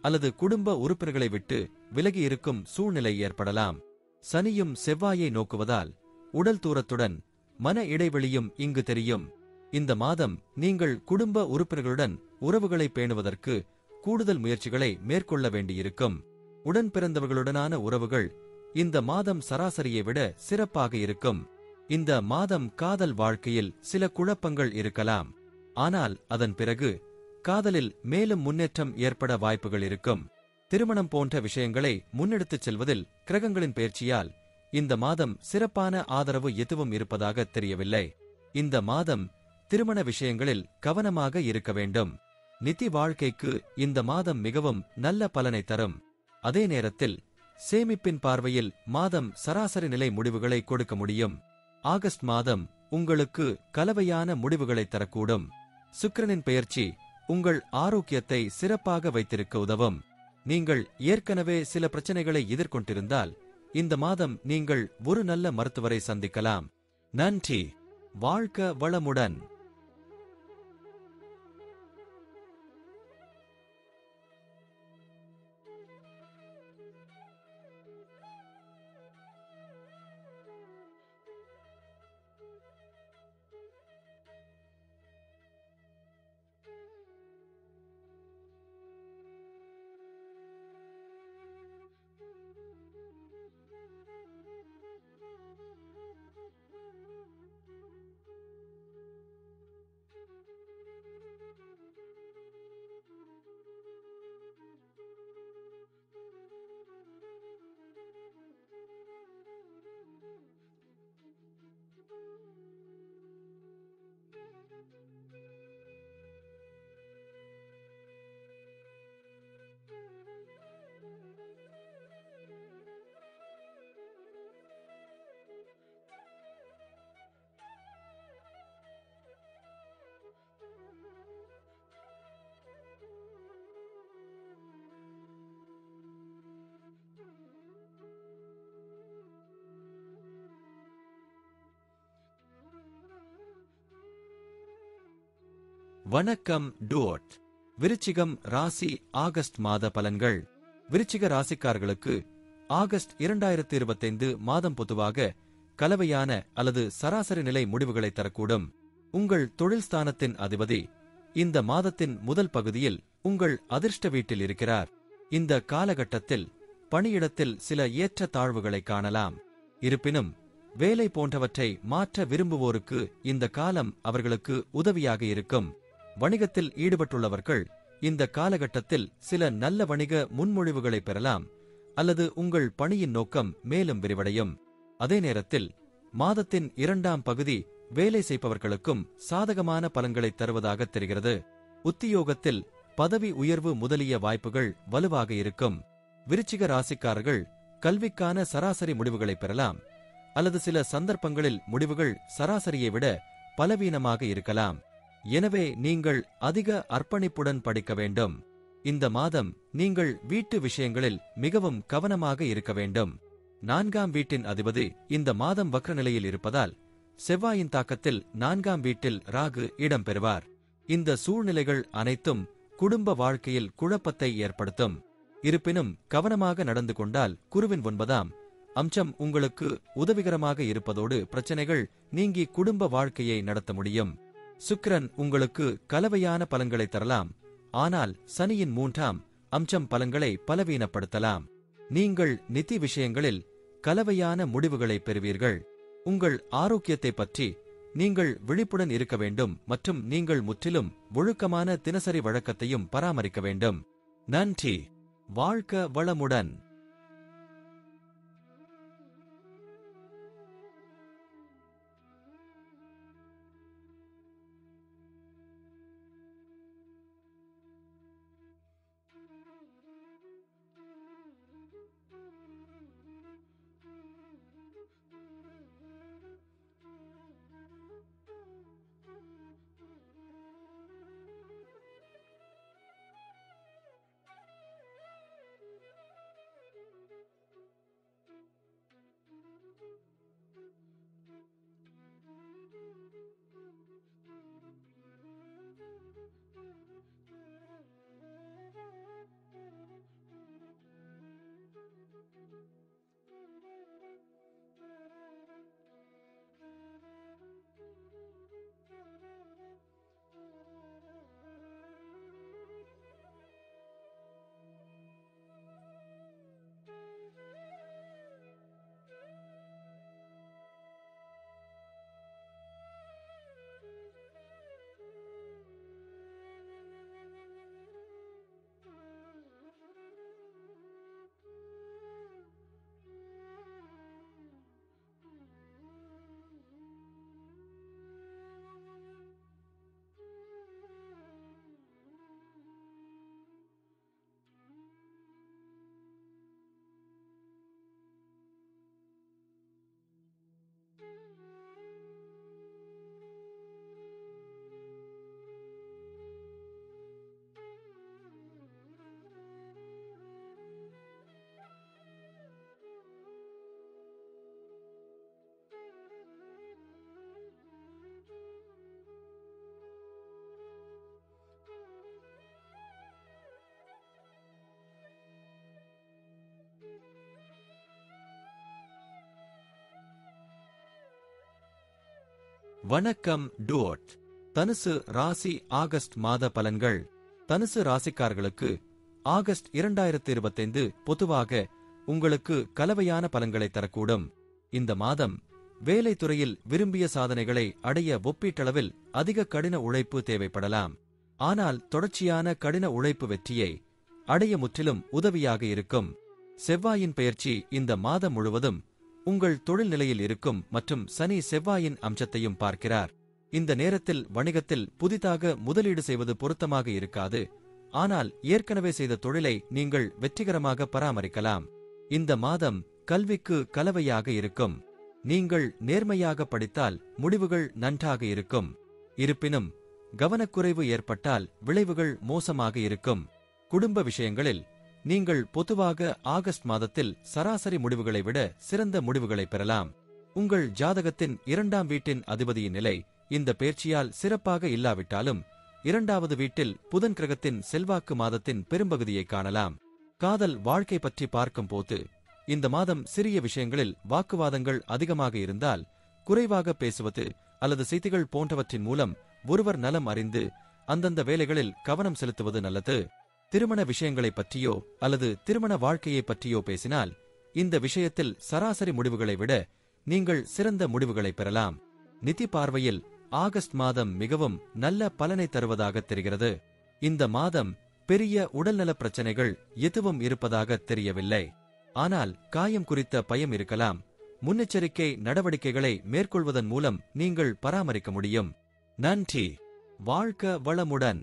அல்லது குடும்ப உறுப்பினர்களை விட்டு விலகி இருக்கும் சூழ்நிலை ஏற்படலாம். சனியும் செவ்வாயை நோக்குவதால் உடல் தூரத்துடன் மன இடைவெளியும் இங்கு தெரியும். இந்த மாதம் நீங்கள் குடும்ப உறுப்பினர்களுடன் உறவுகளை பேணுவதற்கு கூடுதல் முயற்சிகளை மேற்கொள்ள வேண்டியிருக்கும். உடன் பிறந்தவர்களுடனான உறவுகள் இந்த மாதம் சராசரியை விட சிறப்பாக இருக்கும். இந்த மாதம் காதல் வாழ்க்கையில் சில குழப்பங்கள் இருக்கலாம், ஆனால் அதன் பிறகு காதலில் மேலும் முன்னேற்றம் ஏற்பட வாய்ப்புகள் இருக்கும். திருமணம் போன்ற விஷயங்களை முன்னெடுத்துச் செல்வதில் கிரகங்களின் பெயர்ச்சியால் இந்த மாதம் சிறப்பான ஆதரவு எதுவும் இருப்பதாக தெரியவில்லை. இந்த மாதம் திருமண விஷயங்களில் கவனமாக இருக்க வேண்டும். நிதி வாழ்க்கைக்கு இந்த மாதம் மிகவும் நல்ல பலனை தரும். அதே நேரத்தில் சேமிப்பின் பார்வையில் மாதம் சராசரி நிலை முடிவுகளை கொடுக்க முடியும். ஆகஸ்ட் மாதம் உங்களுக்கு கலவையான முடிவுகளை தரக்கூடும். சுக்கிரனின் பெயர்ச்சி உங்கள் ஆரோக்கியத்தை சிறப்பாக வைத்திருக்க உதவும். நீங்கள் ஏற்கனவே சில பிரச்சனைகளை எதிர்கொண்டிருந்தால் இந்த மாதம் நீங்கள் ஒரு நல்ல மருத்துவரை சந்திக்கலாம். நன்றி. வாழ்க வளமுடன். வணக்கம் டூட். விருச்சிகம் ராசி ஆகஸ்ட் மாத பலன்கள். விருச்சிக ராசிக்காரர்களுக்கு ஆகஸ்ட் 2025 மாதம் பொதுவாக கலவையான அல்லது சராசரி நிலை முடிவுகளை தரக்கூடும். உங்கள் தொழில் ஸ்தானத்தின் அதிபதி இந்த மாதத்தின் முதல் பகுதியில் உங்கள் அதிர்ஷ்ட வீட்டில் இருக்கிறார். இந்த காலகட்டத்தில் பணியிடத்தில் சில ஏற்ற தாழ்வுகளை காணலாம். இருப்பினும் வேலை போன்றவற்றை மாற்ற விரும்புவோருக்கு இந்த காலம் அவர்களுக்கு உதவியாக இருக்கும். வணிகத்தில் ஈடுபட்டுள்ளவர்கள் இந்த காலகட்டத்தில் சில நல்ல வணிக முன்மொழிவுகளை பெறலாம் அல்லது உங்கள் பணியின் நோக்கம் மேலும் விரிவடையும். அதே நேரத்தில் மாதத்தின் இரண்டாம் பகுதி வேலை செய்பவர்களுக்கும் சாதகமான பலன்களை தருவதாக தெரிகிறது. உத்தியோகத்தில் பதவி உயர்வு முதலிய வாய்ப்புகள் வலுவாக இருக்கும். விருச்சிக ராசிக்காரர்கள் கல்விக்கான சராசரி முடிவுகளை பெறலாம் அல்லது சில சந்தர்ப்பங்களில் முடிவுகள் சராசரியை விட பலவீனமாக இருக்கலாம். எனவே நீங்கள் அதிக அர்ப்பணிப்புடன் படிக்க வேண்டும். இந்த மாதம் நீங்கள் வீட்டு விஷயங்களில் மிகவும் கவனமாக இருக்க வேண்டும். 4ஆம் வீட்டின் அதிபதி இந்த மாதம் வக்ர நிலையில் இருப்பதால் செவ்வாயின் தாக்கத்தில் 4ஆம் வீட்டில் ராகு இடம்பெறுவார். இந்த சூழ்நிலைகள் அனைத்தும் குடும்ப வாழ்க்கையில் குழப்பத்தை ஏற்படுத்தும். இருப்பினும் கவனமாக நடந்து கொண்டால் குருவின் 9ஆம் அம்சம் உங்களுக்கு உதவிகரமாக இருப்பதோடு பிரச்சனைகள் நீங்கி குடும்ப வாழ்க்கையை நடத்த முடியும். சுக்கிரன் உங்களுக்கு கலவையான பலன்களை தரலாம், ஆனால் சனியின் 3ஆம் அம்சம் பலன்களை பலவீனப்படுத்தலாம். நீங்கள் நிதி விஷயங்களில் கலவையான முடிவுகளை பெறுவீர்கள். உங்கள் ஆரோக்கியத்தை பற்றி நீங்கள் விழிப்புடன் இருக்க வேண்டும் மற்றும் நீங்கள் முற்றிலும் ஒழுக்கமான தினசரி வழக்கத்தையும் பராமரிக்க வேண்டும். நன்றி. வாழ்க வளமுடன். வணக்கம் டூட். தனுசு ராசி ஆகஸ்ட் மாத பலன்கள். தனுசு ராசிக்காரர்களுக்கு ஆகஸ்ட் 2025 பொதுவாக உங்களுக்கு கலவையான பலன்களை தரக்கூடும். இந்த மாதம் வேலை துறையில் விரும்பிய சாதனைகளை அடைய ஒப்பீட்டளவில் அதிக கடின உழைப்பு தேவைப்படலாம். ஆனால் தொடர்ச்சியான கடின உழைப்பு வெற்றியை அடைய முற்றிலும் உதவியாக இருக்கும். செவ்வாயின் பெயர்ச்சி இந்த மாதம் முழுவதும் உங்கள் தொழில் நிலையில் இருக்கும் மற்றும் சனி செவ்வாயின் அம்சத்தையும் பார்க்கிறார். இந்த நேரத்தில் வணிகத்தில் புதிதாக முதலீடு செய்வது பொருத்தமாக இருக்காது. ஆனால் ஏற்கனவே செய்த தொழிலை நீங்கள் வெற்றிகரமாக பராமரிக்கலாம். இந்த மாதம் கல்விக்கு கலவையாக இருக்கும். நீங்கள் நேர்மையாக படித்தால் முடிவுகள் நன்றாக இருக்கும். இருப்பினும் கவனக்குறைவு ஏற்பட்டால் விளைவுகள் மோசமாக இருக்கும். குடும்ப விஷயங்களில் நீங்கள் பொதுவாக ஆகஸ்ட் மாதத்தில் சராசரி முடிவுகளை விட சிறந்த முடிவுகளை பெறலாம். உங்கள் ஜாதகத்தின் 2ஆம் வீட்டின் அதிபதியின் நிலை இந்த பெயர்ச்சியால் சிறப்பாக இல்லாவிட்டாலும் 2வது வீட்டில் புதன் கிரகத்தின் செல்வாக்கு மாதத்தின் பெரும்பகுதியை காணலாம். காதல் வாழ்க்கை பற்றி பார்க்கும்போது இந்த மாதம் சிறிய விஷயங்களில் வாக்குவாதங்கள் அதிகமாக இருந்தால் குறைவாக பேசுவது அல்லது செய்திகள் போன்றவற்றின் மூலம் ஒருவர் நலம் அறிந்து அந்தந்த வேலைகளில் கவனம் செலுத்துவது நல்லது. திருமண விஷயங்களைப் பற்றியோ அல்லது திருமண வாழ்க்கையை பற்றியோ பேசினால் இந்த விஷயத்தில் சராசரி முடிவுகளை விட நீங்கள் சிறந்த முடிவுகளை பெறலாம். நிதி பார்வையில் ஆகஸ்ட் மாதம் மிகவும் நல்ல பலனை தருவதாக தெரிகிறது. இந்த மாதம் பெரிய உடல்நல பிரச்சனைகள் எதுவும் இருப்பதாக தெரியவில்லை. ஆனால் காயம் குறித்த பயம் இருக்கலாம். முன்னெச்சரிக்கை நடவடிக்கைகளை மேற்கொள்வதன் மூலம் நீங்கள் பராமரிக்க முடியும். நன்றி. வாழ்க வளமுடன்.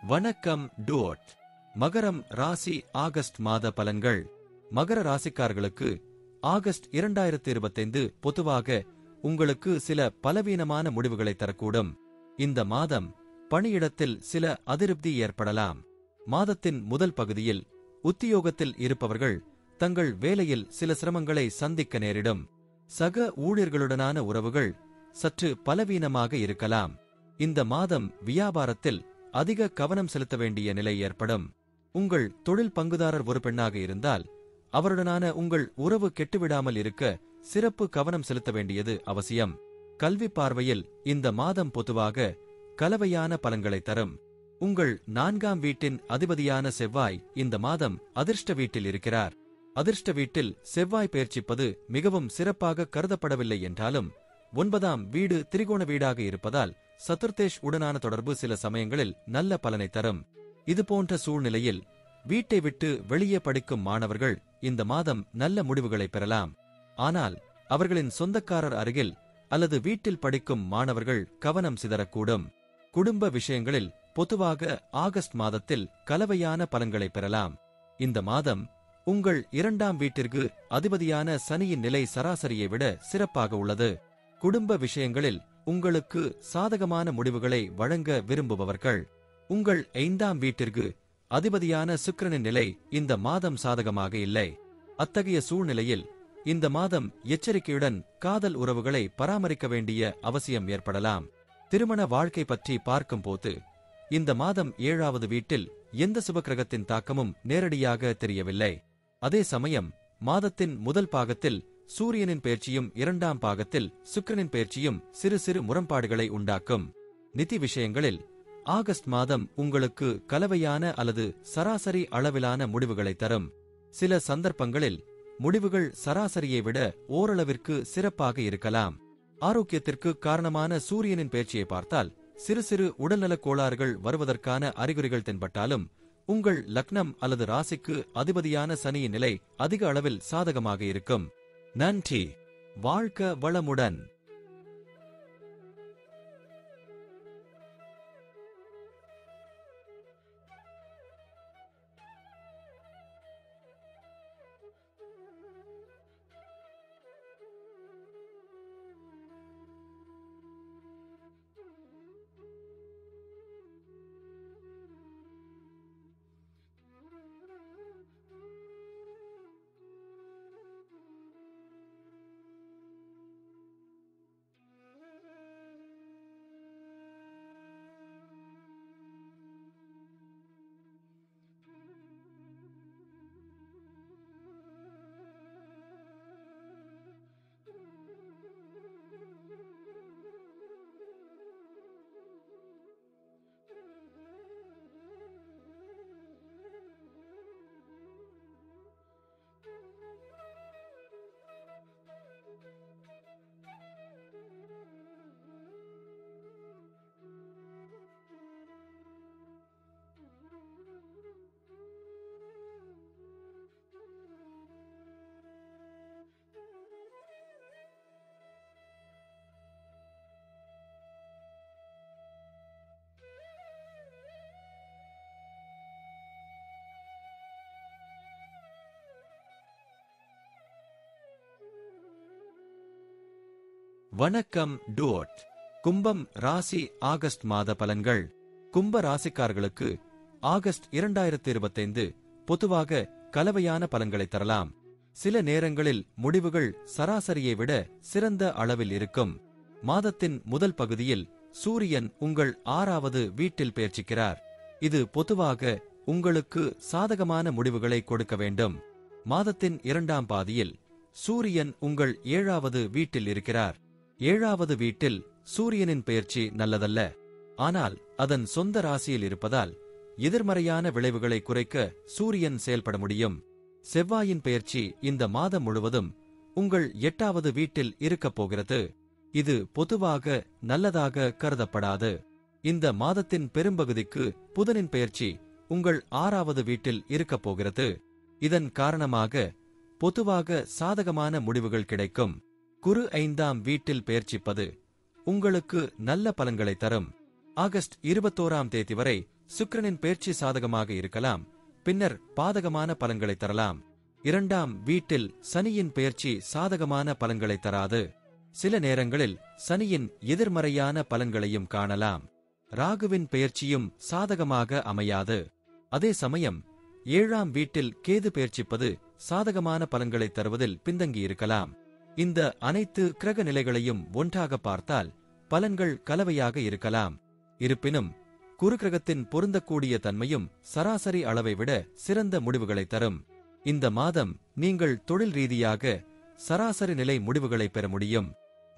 வணக்கம் டூட். மகரம் ராசி ஆகஸ்ட் மாத பலன்கள். மகர ராசிக்காரர்களுக்கு ஆகஸ்ட் 2025 பொதுவாக உங்களுக்கு சில பலவீனமான முடிவுகளை தரக்கூடும். இந்த மாதம் பணியிடத்தில் சில அதிருப்தி ஏற்படலாம். மாதத்தின் முதல் பகுதியில் உத்தியோகத்தில் இருப்பவர்கள் தங்கள் வேலையில் சில சிரமங்களை சந்திக்க நேரிடும். சக ஊழியர்களுடனான உறவுகள் சற்று பலவீனமாக இருக்கலாம். இந்த மாதம் வியாபாரத்தில் அதிக கவனம் செலுத்த வேண்டிய நிலை ஏற்படும். உங்கள் தொழில் பங்குதாரர் ஒரு பெண்ணாக இருந்தால் அவருடனான உங்கள் உறவு கெட்டுவிடாமல் இருக்க சிறப்பு கவனம் செலுத்த வேண்டியது அவசியம். கல்வி பார்வையில் இந்த மாதம் பொதுவாக கலவையான பலன்களை தரும். உங்கள் 4ஆம் வீட்டின் அதிபதியான செவ்வாய் இந்த மாதம் அதிர்ஷ்ட வீட்டில் இருக்கிறார். அதிர்ஷ்ட வீட்டில் செவ்வாய் பெயர்ச்சிப்பது மிகவும் சிறப்பாக கருதப்படவில்லை என்றாலும் 9ஆம் வீடு திரிகோண வீடாக இருப்பதால் சதுர்தேஷ் உடனான தொடர்பு சில சமயங்களில் நல்ல பலனை தரும். இதுபோன்ற சூழ்நிலையில் வீட்டை விட்டு வெளியே படிக்கும் மாணவர்கள் இந்த மாதம் நல்ல முடிவுகளை பெறலாம். ஆனால் அவர்களின் சொந்தக்காரர் அருகில் அல்லது வீட்டில் படிக்கும் மாணவர்கள் கவனம் சிதறக்கூடும். குடும்ப விஷயங்களில் பொதுவாக ஆகஸ்ட் மாதத்தில் கலவையான பலன்களை பெறலாம். இந்த மாதம் உங்கள் 2ஆம் வீட்டிற்கு அதிபதியான சனியின் நிலை சராசரியை விட சிறப்பாக உள்ளது. குடும்ப விஷயங்களில் உங்களுக்கு சாதகமான முடிவுகளை வழங்க விரும்புபவர்கள். உங்கள் 5ஆம் வீட்டிற்கு அதிபதியான சுக்கிரனின் நிலை இந்த மாதம் சாதகமாக இல்லை. அத்தகைய சூழ்நிலையில் இந்த மாதம் எச்சரிக்கையுடன் காதல் உறவுகளை பராமரிக்க வேண்டிய அவசியம் ஏற்படலாம். திருமண வாழ்க்கை பற்றி பார்க்கும்போது இந்த மாதம் 7ஆவது வீட்டில் எந்த சுபக்கிரகத்தின் தாக்கமும் நேரடியாக தெரியவில்லை. அதே சமயம் மாதத்தின் முதல் பாகத்தில் சூரியனின் பெயர்ச்சியும் 2ஆம் பாகத்தில் சுக்கிரனின் பெயர்ச்சியும் சிறு சிறு முரண்பாடுகளை உண்டாக்கும். நிதி விஷயங்களில் ஆகஸ்ட் மாதம் உங்களுக்கு கலவையான அல்லது சராசரி அளவிலான முடிவுகளை தரும். சில சந்தர்ப்பங்களில் முடிவுகள் சராசரியை விட ஓரளவிற்கு சிறப்பாக இருக்கலாம். ஆரோக்கியத்திற்கு காரணமான சூரியனின் பெயர்ச்சியை பார்த்தால் சிறு சிறு உடல்நலக் கோளாறுகள் வருவதற்கான அறிகுறிகள் தென்பட்டாலும் உங்கள் லக்னம் அல்லது ராசிக்கு அதிபதியான சனியின் நிலை அதிக அளவில் சாதகமாக இருக்கும். நன்றி. வாழ்க வளமுடன். வணக்கம் டோட். கும்பம் ராசி ஆகஸ்ட் மாத பலன்கள். கும்ப ராசிக்காரர்களுக்கு ஆகஸ்ட் 2025 பொதுவாக கலவையான பலன்களை தரலாம். சில நேரங்களில் முடிவுகள் சராசரியை விட சிறந்த அளவில் இருக்கும். மாதத்தின் முதல் பகுதியில் சூரியன் உங்கள் 6ஆவது வீட்டில் பெயர்ச்சிக்கிறார். இது பொதுவாக உங்களுக்கு சாதகமான முடிவுகளை கொடுக்க வேண்டும். மாதத்தின் 2ஆம் பாதியில் சூரியன் உங்கள் 7ஆவது வீட்டில் இருக்கிறார். 7ஆவது வீட்டில் சூரியனின் பெயர்ச்சி நல்லதல்ல. ஆனால் அதன் சொந்த ராசியில் இருப்பதால் எதிர்மறையான விளைவுகளை குறைக்க சூரியன் செயல்பட முடியும். செவ்வாயின் பெயர்ச்சி இந்த மாதம் முழுவதும் உங்கள் 8ஆவது வீட்டில் இருக்கப் போகிறது. இது பொதுவாக நல்லதாக கருதப்படாது. இந்த மாதத்தின் பெரும்பகுதிக்கு புதனின் பெயர்ச்சி உங்கள் 6ஆவது வீட்டில் இருக்கப் போகிறது. இதன் காரணமாக பொதுவாக சாதகமான முடிவுகள் கிடைக்கும். குரு 5ஆம் வீட்டில் பெயர்ச்சிப்பது உங்களுக்கு நல்ல பலன்களை தரும். ஆகஸ்ட் 21ஆம் தேதி வரை சுக்கிரனின் பெயர்ச்சி சாதகமாக இருக்கலாம், பின்னர் பாதகமான பலன்களை தரலாம். 2ஆம் வீட்டில் சனியின் பெயர்ச்சி சாதகமான பலன்களை தராது. சில நேரங்களில் சனியின் எதிர்மறையான பலன்களையும் காணலாம். ராகுவின் பெயர்ச்சியும் சாதகமாக அமையாது. அதே சமயம் 7ஆம் வீட்டில் கேது பெயர்ச்சிப்பது சாதகமான பலன்களை தருவதில் பின்தங்கியிருக்கலாம். இந்த அனைத்து கிரக நிலைகளையும் ஒன்றாக பார்த்தால் பலன்கள் கலவையாக இருக்கலாம். இருப்பினும் குருக்கிரகத்தின் பொருந்தக்கூடிய தன்மையும் சராசரி அளவை விட சிறந்த முடிவுகளை தரும். இந்த மாதம் நீங்கள் தொழில் ரீதியாக சராசரி நிலை முடிவுகளை பெற முடியும்.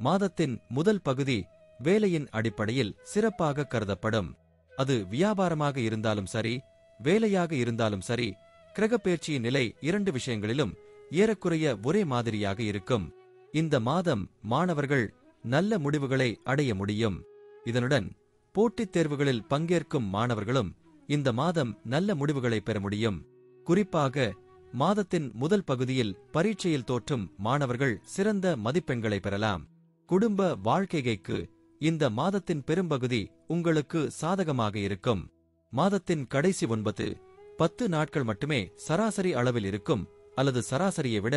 மாதத்தின் முதல் பகுதி வேலையின் அடிப்படையில் சிறப்பாக கருதப்படும். அது வியாபாரமாக இருந்தாலும் சரி, வேலையாக இருந்தாலும் சரி, கிரகப்பெயர்ச்சியின் நிலை 2 விஷயங்களிலும் ஏறக்குறைய ஒரே மாதிரியாக இருக்கும். இந்த மாதம் மாணவர்கள் நல்ல முடிவுகளை அடைய முடியும். இதனுடன் போட்டித் தேர்வுகளில் பங்கேற்கும் மாணவர்களும் இந்த மாதம் நல்ல முடிவுகளை பெற முடியும். குறிப்பாக மாதத்தின் முதல் பகுதியில் பரீட்சையில் தோற்றும் மாணவர்கள் சிறந்த மதிப்பெண்களை பெறலாம். குடும்ப வாழ்க்கைக்கு இந்த மாதத்தின் பெரும்பகுதி உங்களுக்கு சாதகமாக இருக்கும். மாதத்தின் கடைசி 9-10 நாட்கள் மட்டுமே சராசரி அளவில் இருக்கும் அல்லது சராசரியை விட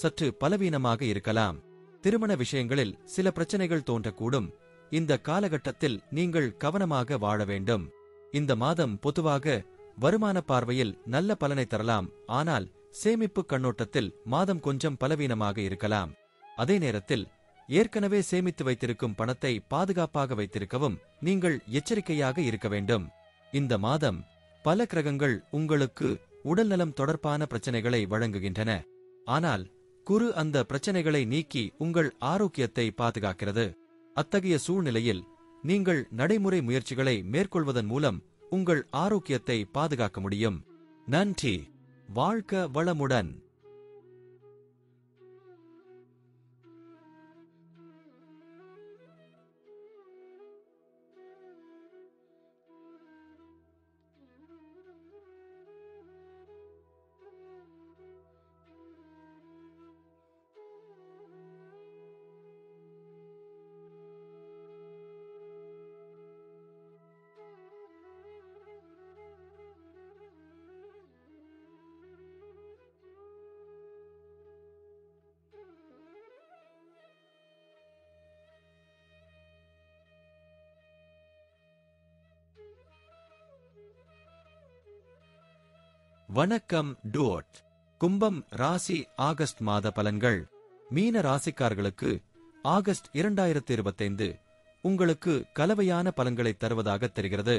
சற்று பலவீனமாக இருக்கலாம். திருமண விஷயங்களில் சில பிரச்சனைகள் தோன்றக்கூடும். இந்த காலகட்டத்தில் நீங்கள் கவனமாக வாழ வேண்டும். இந்த மாதம் பொதுவாக வருமான பார்வையில் நல்ல பலனை தரலாம். ஆனால் சேமிப்பு கண்ணோட்டத்தில் மாதம் கொஞ்சம் பலவீனமாக இருக்கலாம். அதே நேரத்தில் ஏற்கனவே சேமித்து வைத்திருக்கும் பணத்தை பாதுகாப்பாக வைத்திருக்கவும் நீங்கள் எச்சரிக்கையாக இருக்க வேண்டும். இந்த மாதம் பல கிரகங்கள் உங்களுக்கு உடல்நலம் தொடர்பான பிரச்சனைகளை வழங்குகின்றன. ஆனால் குரு அந்த பிரச்சனைகளை நீக்கி உங்கள் ஆரோக்கியத்தை பாதுகாக்கிறது. அத்தகைய சூழ்நிலையில் நீங்கள் நடைமுறை முயற்சிகளை மேற்கொள்வதன் மூலம் உங்கள் ஆரோக்கியத்தை பாதுகாக்க முடியும். நன்றி. வாழ்க வளமுடன். வணக்கம் டூட். கும்பம் ராசி ஆகஸ்ட் மாத பலன்கள். மீன ராசிக்காரர்களுக்கு ஆகஸ்ட் 2025 உங்களுக்கு கலவையான பலன்களை தருவதாக தெரிகிறது.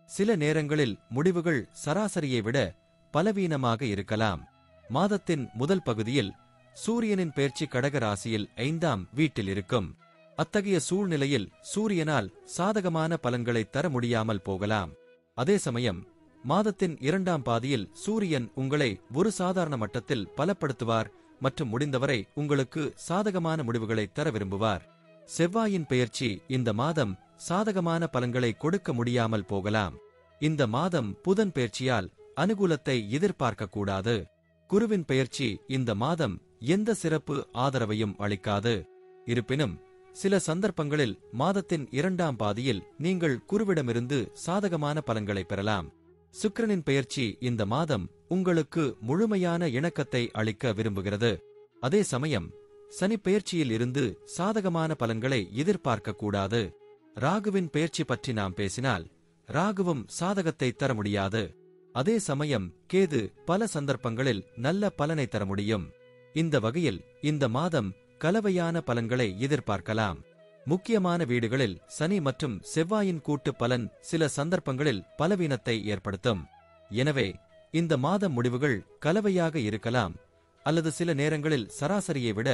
சில நேரங்களில் முடிவுகள் சராசரியை விட பலவீனமாக இருக்கலாம். மாதத்தின் முதல் பகுதியில் சூரியனின் பெயர்ச்சி கடக ராசியில் 5ஆம் வீட்டில் இருக்கும். அத்தகைய சூழ்நிலையில் சூரியனால் சாதகமான பலன்களை தர முடியாமல் போகலாம். அதே சமயம் மாதத்தின் 2ஆம் பாதியில் சூரியன் உங்களை ஒரு சாதாரண மட்டத்தில் பலப்படுத்துவார் மற்றும் முடிந்தவரை உங்களுக்கு சாதகமான முடிவுகளை தர விரும்புவார். செவ்வாயின் பெயர்ச்சி இந்த மாதம் சாதகமான பலன்களை கொடுக்க முடியாமல் போகலாம். இந்த மாதம் புதன் பெயர்ச்சியால் அனுகூலத்தை எதிர்பார்க்கக்கூடாது. குருவின் பெயர்ச்சி இந்த மாதம் எந்த சிறப்பு ஆதரவையும் அளிக்காது. இருப்பினும் சில சந்தர்ப்பங்களில் மாதத்தின் 2ஆம் பாதியில் நீங்கள் குருவிடமிருந்து சாதகமான பலன்களை பெறலாம். சுக்கிரனின் பெயர்ச்சி இந்த மாதம் உங்களுக்கு முழுமையான இணக்கத்தை அளிக்க விரும்புகிறது. அதே சமயம் சனி பெயர்ச்சியில் இருந்து சாதகமான பலன்களை எதிர்பார்க்கக்கூடாது. ராகுவின் பெயர்ச்சி பற்றி நாம் பேசினால் ராகுவும் சாதகத்தை தர முடியாது. அதே சமயம் கேது பல சந்தர்ப்பங்களில் நல்ல பலனை தர முடியும். இந்த வகையில் இந்த மாதம் கலவையான பலன்களை எதிர்பார்க்கலாம். முக்கியமான வீடுகளில் சனி மற்றும் செவ்வாயின் கூட்டு பலன் சில சந்தர்ப்பங்களில் பலவீனத்தை ஏற்படுத்தும். எனவே இந்த மாத முடிவுகள் கலவையாக இருக்கலாம் அல்லது சில நேரங்களில் சராசரியை விட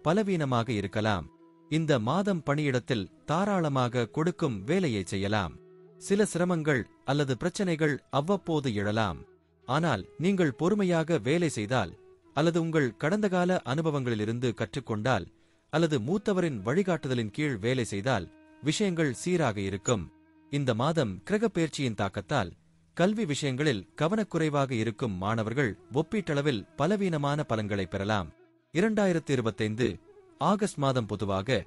பலவீனமாக இருக்கலாம். இந்த மாதம் பணியிடத்தில் தாராளமாக கொடுக்கும் வேலையை செய்யலாம். சில சிரமங்கள் அல்லது பிரச்சனைகள் அவ்வப்போது எழலாம். ஆனால் நீங்கள் பொறுமையாக வேலை செய்தால் அல்லது உங்கள் கடந்தகால அனுபவங்களிலிருந்து கற்றுக்கொண்டால் அல்லது மூத்தவரின் வழிகாட்டுதலின் கீழ் வேலை செய்தால் விஷயங்கள் சீராக இருக்கும். இந்த மாதம் கிரகப்பெயர்ச்சியின் தாக்கத்தால் கல்வி விஷயங்களில் கவனக்குறைவாக இருக்கும் மாணவர்கள் ஒப்பீட்டளவில் பலவீனமான பலன்களை பெறலாம். 2025 ஆகஸ்ட் மாதம் பொதுவாக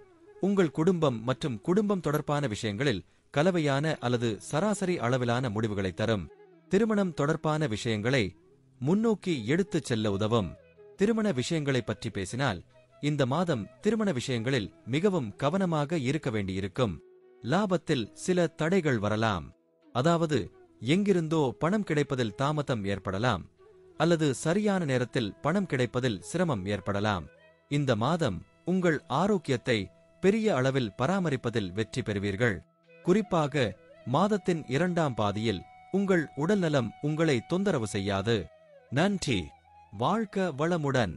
உங்கள் குடும்பம் மற்றும் குடும்பம் தொடர்பான விஷயங்களில் கலவையான அல்லது சராசரி அளவிலான முடிவுகளை தரும். திருமணம் தொடர்பான விஷயங்களை முன்னோக்கி எடுத்துச் செல்ல உதவும். திருமண விஷயங்களை பற்றி பேசினால் இந்த மாதம் திருமண விஷயங்களில் மிகவும் கவனமாக இருக்க வேண்டியிருக்கும். லாபத்தில் சில தடைகள் வரலாம். அதாவது எங்கிருந்தோ பணம் கிடைப்பதில் தாமதம் ஏற்படலாம் அல்லது சரியான நேரத்தில் பணம் கிடைப்பதில் சிரமம் ஏற்படலாம். இந்த மாதம் உங்கள் ஆரோக்கியத்தை பெரிய அளவில் பராமரிப்பதில் வெற்றி பெறுவீர்கள். குறிப்பாக மாதத்தின் 2ஆம் பாதியில் உங்கள் உடல்நலம் உங்களை தொந்தரவு செய்யாது. நன்றி. வாழ்க வளமுடன்.